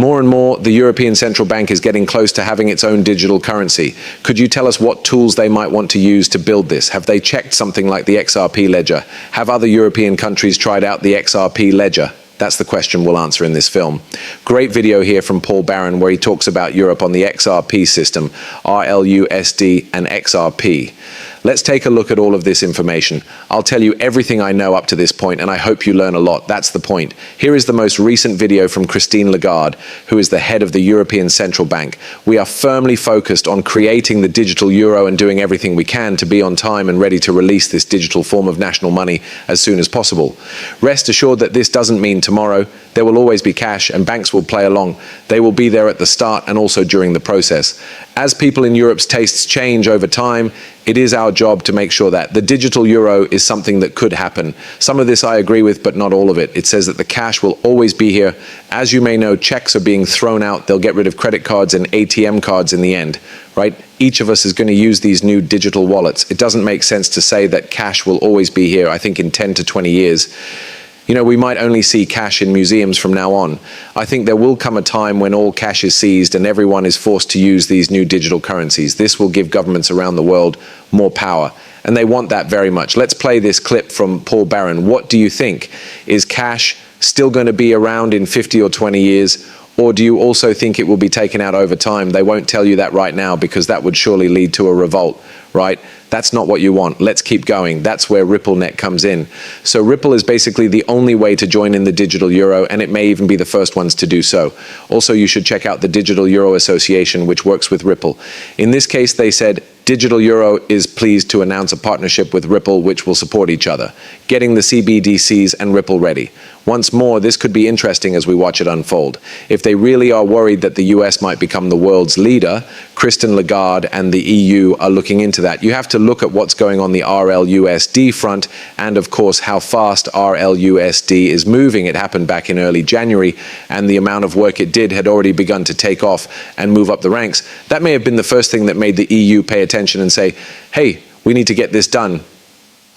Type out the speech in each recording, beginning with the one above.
More and more, the European Central Bank is getting close to having its own digital currency. Could you tell us what tools they might want to use to build this? Have they checked something like the XRP ledger? Have other European countries tried out the XRP ledger? That's the question we'll answer in this film. Great video here from Paul Barron where he talks about Europe on the XRP system, RLUSD and XRP. Let's take a look at all of this information. I'll tell you everything I know up to this point, and I hope you learn a lot. That's the point. Here is the most recent video from Christine Lagarde, who is the head of the European Central Bank. We are firmly focused on creating the digital euro and doing everything we can to be on time and ready to release this digital form of national money as soon as possible. Rest assured that this doesn't mean tomorrow. There will always be cash, and banks will play along. They will be there at the start and also during the process. As people in Europe's tastes change over time, it is our job to make sure that the digital euro is something that could happen. Some of this I agree with, but not all of it. It says that the cash will always be here. As you may know, checks are being thrown out. They'll get rid of credit cards and ATM cards in the end, right? Each of us is going to use these new digital wallets. It doesn't make sense to say that cash will always be here. I think in 10 to 20 years, you know, we might only see cash in museums from now on. I think there will come a time when all cash is seized and everyone is forced to use these new digital currencies. This will give governments around the world more power, and they want that very much. Let's play this clip from Paul Barron. What do you think? Is cash still going to be around in 50 or 20 years? Or do you also think it will be taken out over time? They won't tell you that right now because that would surely lead to a revolt, right? That's not what you want. Let's keep going. That's where RippleNet comes in. So Ripple is basically the only way to join in the digital euro, and it may even be the first ones to do so. Also, you should check out the Digital Euro Association, which works with Ripple. In this case, they said, Digital Euro is pleased to announce a partnership with Ripple which will support each other, getting the CBDCs and Ripple ready. Once more, this could be interesting as we watch it unfold. If they really are worried that the US might become the world's leader, Christine Lagarde and the EU are looking into that. You have to look at what's going on the RLUSD front and, of course, how fast RLUSD is moving. It happened back in early January, and the amount of work it did had already begun to take off and move up the ranks. That may have been the first thing that made the EU pay attention and say, hey, we need to get this done.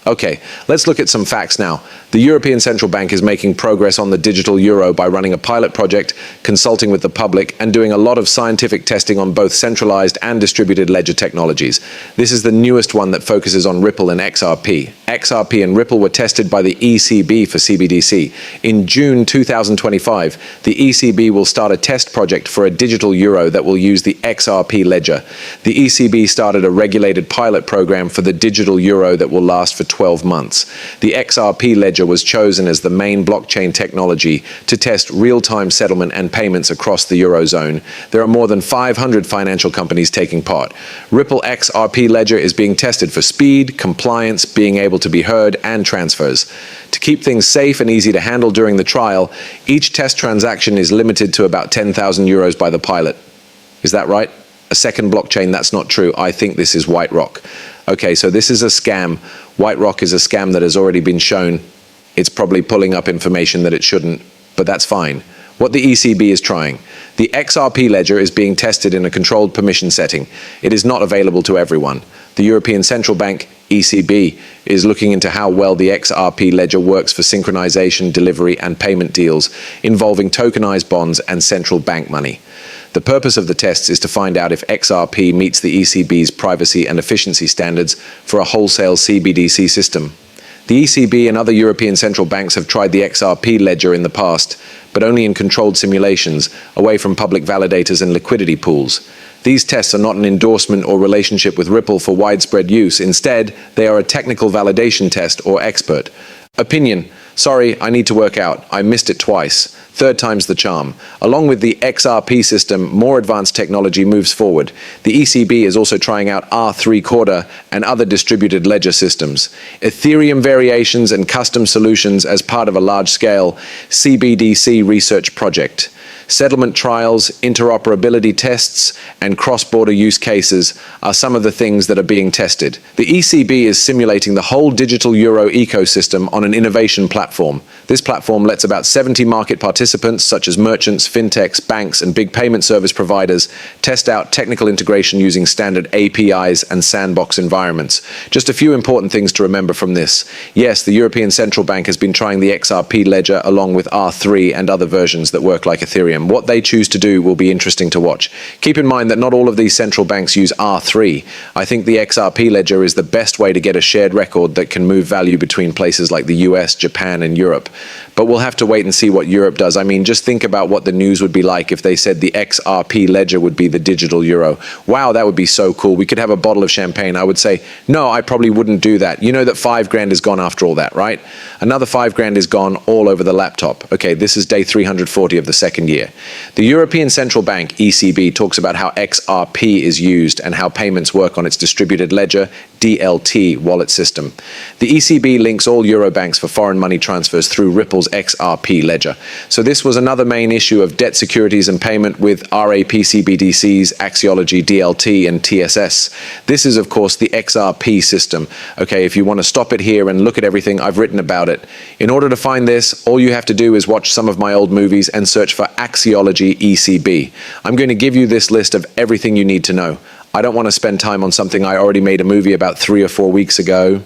Okay, let's look at some facts now. The European Central Bank is making progress on the digital euro by running a pilot project, consulting with the public, and doing a lot of scientific testing on both centralized and distributed ledger technologies. This is the newest one that focuses on Ripple and XRP. XRP and Ripple were tested by the ECB for CBDC. In June 2025, the ECB will start a test project for a digital euro that will use the XRP ledger. The ECB started a regulated pilot program for the digital euro that will last for 12 months. The XRP ledger was chosen as the main blockchain technology to test real-time settlement and payments across the Eurozone. There are more than 500 financial companies taking part. Ripple XRP ledger is being tested for speed, compliance, being able to be heard, and transfers. To keep things safe and easy to handle during the trial, each test transaction is limited to about 10,000 euros by the pilot. Is that right? A second blockchain, that's not true. I think this is WhiteRock. Okay, so this is a scam. WhiteRock is a scam that has already been shown. It's probably pulling up information that it shouldn't, but that's fine. What the ECB is trying. The XRP ledger is being tested in a controlled permission setting. It is not available to everyone. The European Central Bank, ECB, is looking into how well the XRP ledger works for synchronization, delivery, and payment deals involving tokenized bonds and central bank money. The purpose of the tests is to find out if XRP meets the ECB's privacy and efficiency standards for a wholesale CBDC system. The ECB and other European central banks have tried the XRP ledger in the past, but only in controlled simulations, away from public validators and liquidity pools. These tests are not an endorsement or relationship with Ripple for widespread use. Instead, they are a technical validation test or expert. Opinion. Sorry, I need to work out. I missed it twice. Third time's the charm. Along with the XRP system, more advanced technology moves forward. The ECB is also trying out R3 and other distributed ledger systems, Ethereum variations and custom solutions as part of a large-scale CBDC research project. Settlement trials, interoperability tests, and cross-border use cases are some of the things that are being tested. The ECB is simulating the whole digital euro ecosystem on an innovation platform. This platform lets about 70 market participants, such as merchants, fintechs, banks, and big payment service providers, test out technical integration using standard APIs and sandbox environments. Just a few important things to remember from this. Yes, the European Central Bank has been trying the XRP ledger along with R3 and other versions that work like Ethereum. Ethereum. What they choose to do will be interesting to watch. Keep in mind that not all of these central banks use R3. I think the XRP ledger is the best way to get a shared record that can move value between places like the US, Japan, and Europe. But we'll have to wait and see what Europe does. I mean, just think about what the news would be like if they said the XRP ledger would be the digital euro. Wow, that would be so cool. We could have a bottle of champagne. I would say, no, I probably wouldn't do that. You know that 5 grand is gone after all that, right? Another 5 grand is gone all over the laptop. Okay, this is day 340 of the second year. The European Central Bank, ECB, talks about how XRP is used and how payments work on its distributed ledger, DLT, wallet system. The ECB links all euro banks for foreign money transfers through Ripple's XRP ledger. So this was another main issue of debt securities and payment with RAPCBDCs, Axiology, DLT, and TSS. This is, of course, the XRP system. Okay, if you want to stop it here and look at everything, I've written about it. In order to find this, all you have to do is watch some of my old movies and search for Axiology ECB. I'm going to give you this list of everything you need to know. I don't want to spend time on something I already made a movie about 3 or 4 weeks ago.